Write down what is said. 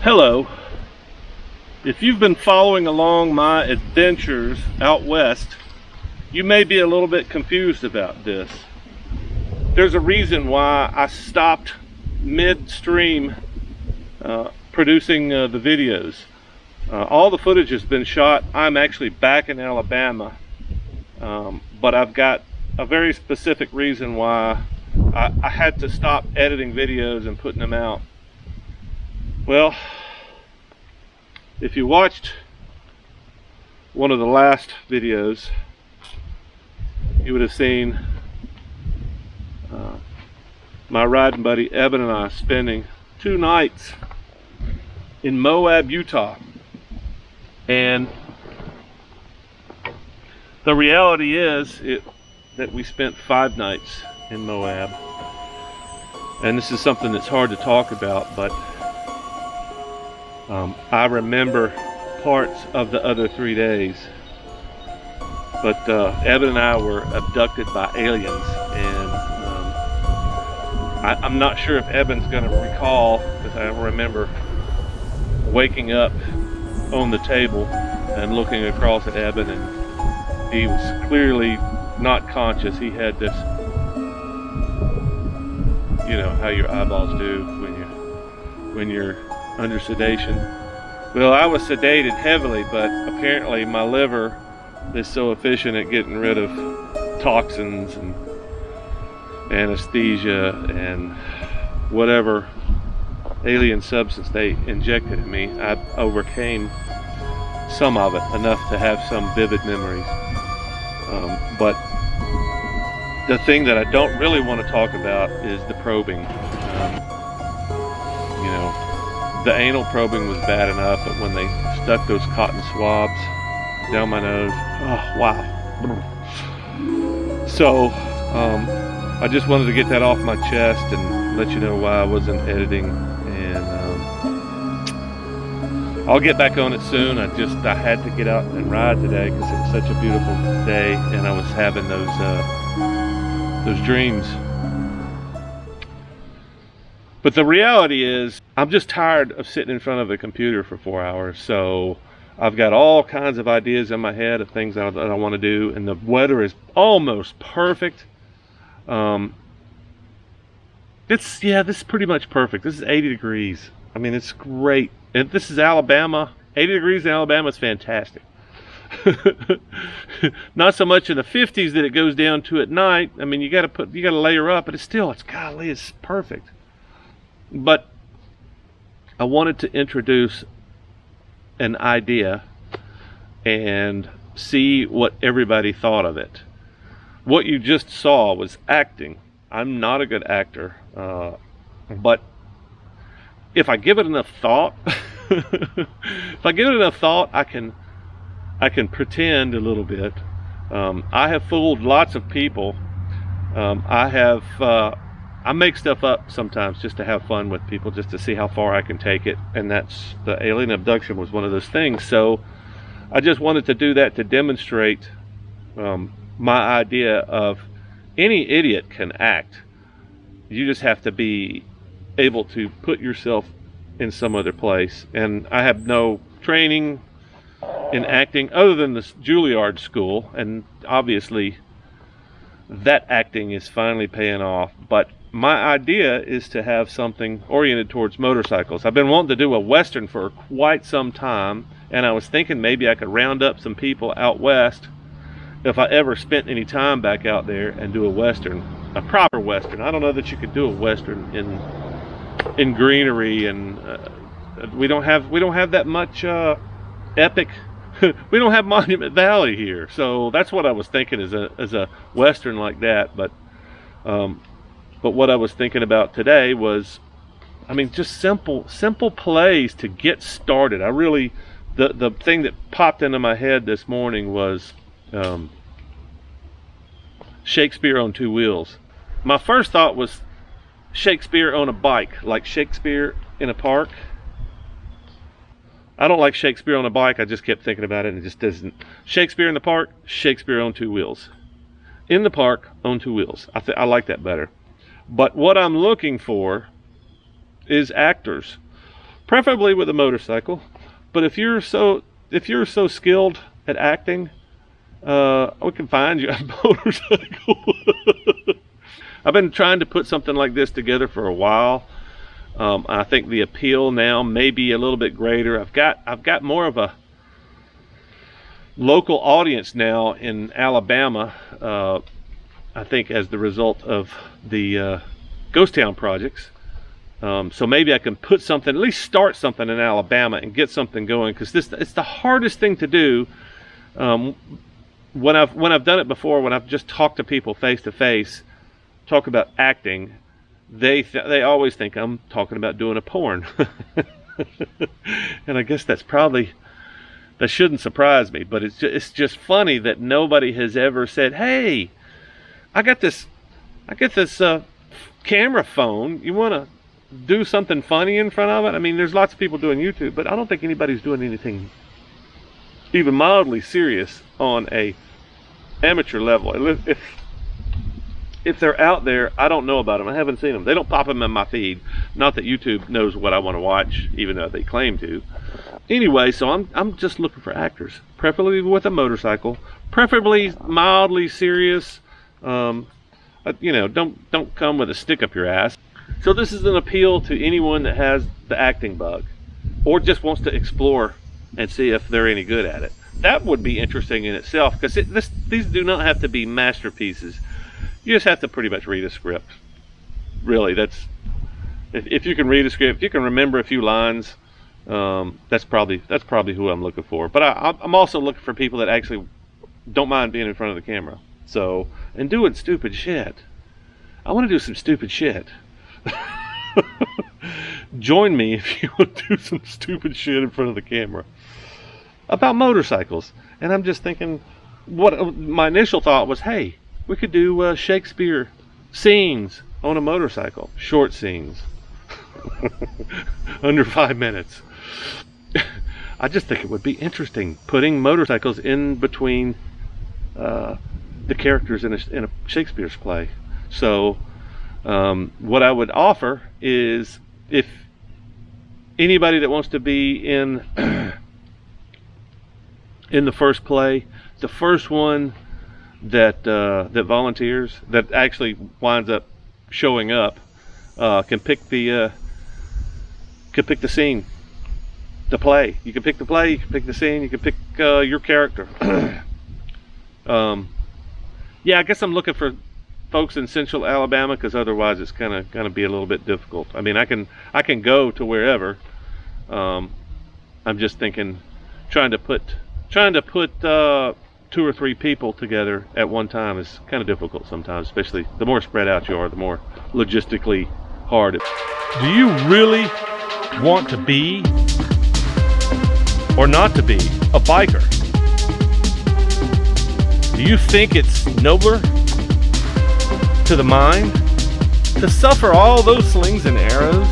Hello. If you've been following along my adventures out west, you may be a little bit confused about this. There's a reason why I stopped midstream producing the videos. All the footage has been shot. I'm actually back in Alabama, but I've got a very specific reason why I had to stop editing videos and putting them out. Well, if you watched one of the last videos, you would have seen my riding buddy Evan and I spending 2 nights in Moab, Utah. And the reality is that we spent 5 nights in Moab. And this is something that's hard to talk about, but I remember parts of the other 3 days. But Evan and I were abducted by aliens, and I'm not sure if Evan's going to recall, because I remember waking up on the table and looking across at Evan, and he was clearly not conscious. He had this, you know, how your eyeballs do when you're under sedation. Well, I was sedated heavily, but apparently my liver is so efficient at getting rid of toxins and anesthesia and whatever alien substance they injected in me. I overcame some of it enough to have some vivid memories. But the thing that I don't really want to talk about is the probing. You know, the anal probing was bad enough, but when they stuck those cotton swabs down my nose, oh wow. So I just wanted to get that off my chest and let you know why I wasn't editing, and I'll get back on it soon. I had to get out and ride today because it was such a beautiful day, and I was having those dreams. But the reality is, I'm just tired of sitting in front of a computer for 4 hours. So I've got all kinds of ideas in my head of things that I want to do, and the weather is almost perfect. This is pretty much perfect. This is 80 degrees. I mean, it's great. And this is Alabama. 80 degrees in Alabama is fantastic. Not so much in the 50s that it goes down to at night. I mean, you got to layer up, but it's perfect. But I wanted to introduce an idea and see what everybody thought of it. What you just saw was acting. I'm not a good actor, but if I give it enough thought, I can pretend a little bit. I have fooled lots of people. I make stuff up sometimes just to have fun with people, just to see how far I can take it, and that's the alien abduction was one of those things. So I just wanted to do that to demonstrate my idea of any idiot can act. You just have to be able to put yourself in some other place. And I have no training in acting other than this Juilliard school, and obviously that acting is finally paying off. But my idea is to have something oriented towards motorcycles. I've been wanting to do a Western for quite some time, and I was thinking maybe I could round up some people out west if I ever spent any time back out there and do a Western, a proper Western. I don't know that you could do a Western in greenery, and we don't have that much epic. We don't have Monument Valley here, so that's what I was thinking as a Western like that. But what I was thinking about today was, I mean, just simple plays to get started. I really, the thing that popped into my head this morning was Shakespeare on 2 wheels. My first thought was Shakespeare on a bike, like Shakespeare in a park. I don't like Shakespeare on a bike. I just kept thinking about it, and it just doesn't. Shakespeare in the park, Shakespeare on 2 wheels. In the park, on 2 wheels. I like that better. But what I'm looking for is actors preferably with a motorcycle. But if you're so skilled at acting, we can find you a motorcycle. I've been trying to put something like this together for a while. I think the appeal now may be a little bit greater. I've got more of a local audience now in Alabama. I think as the result of the Ghost Town projects. So maybe I can put something, at least start something in Alabama and get something going, because it's the hardest thing to do. When I've done it before, when I've just talked to people face to face, talk about acting, they always think I'm talking about doing a porn. And I guess that shouldn't surprise me, but it's just funny that nobody has ever said, "Hey, I got this camera phone. You want to do something funny in front of it?" I mean, there's lots of people doing YouTube, but I don't think anybody's doing anything even mildly serious on a amateur level. If they're out there, I don't know about them. I haven't seen them. They don't pop them in my feed. Not that YouTube knows what I want to watch, even though they claim to. Anyway, so I'm just looking for actors, preferably with a motorcycle, preferably mildly serious. Don't come with a stick up your ass. So this is an appeal to anyone that has the acting bug, or just wants to explore and see if they're any good at it. That would be interesting in itself, because these do not have to be masterpieces. You just have to pretty much read a script. Really, if you can read a script, if you can remember a few lines, that's probably who I'm looking for. But I'm also looking for people that actually don't mind being in front of the camera. So, and doing stupid shit. I want to do some stupid shit. Join me if you want to do some stupid shit in front of the camera about motorcycles. And I'm just thinking, my initial thought was, hey, we could do Shakespeare scenes on a motorcycle, short scenes, under 5 minutes. I just think it would be interesting putting motorcycles in between the characters in a Shakespeare's play. So what I would offer is, if anybody that wants to be in the first play, the first one that volunteers, that actually winds up showing up, can pick the scene, the play. You can pick the play, you can pick the scene, you can pick your character. Yeah, I guess I'm looking for folks in Central Alabama, because otherwise it's gonna be a little bit difficult. I mean, I can go to wherever. I'm just thinking, trying to put 2 or 3 people together at one time is kind of difficult sometimes, especially the more spread out you are, the more logistically hard it. Do you really want to be, or not to be, a biker? Do you think it's nobler to the mind to suffer all those slings and arrows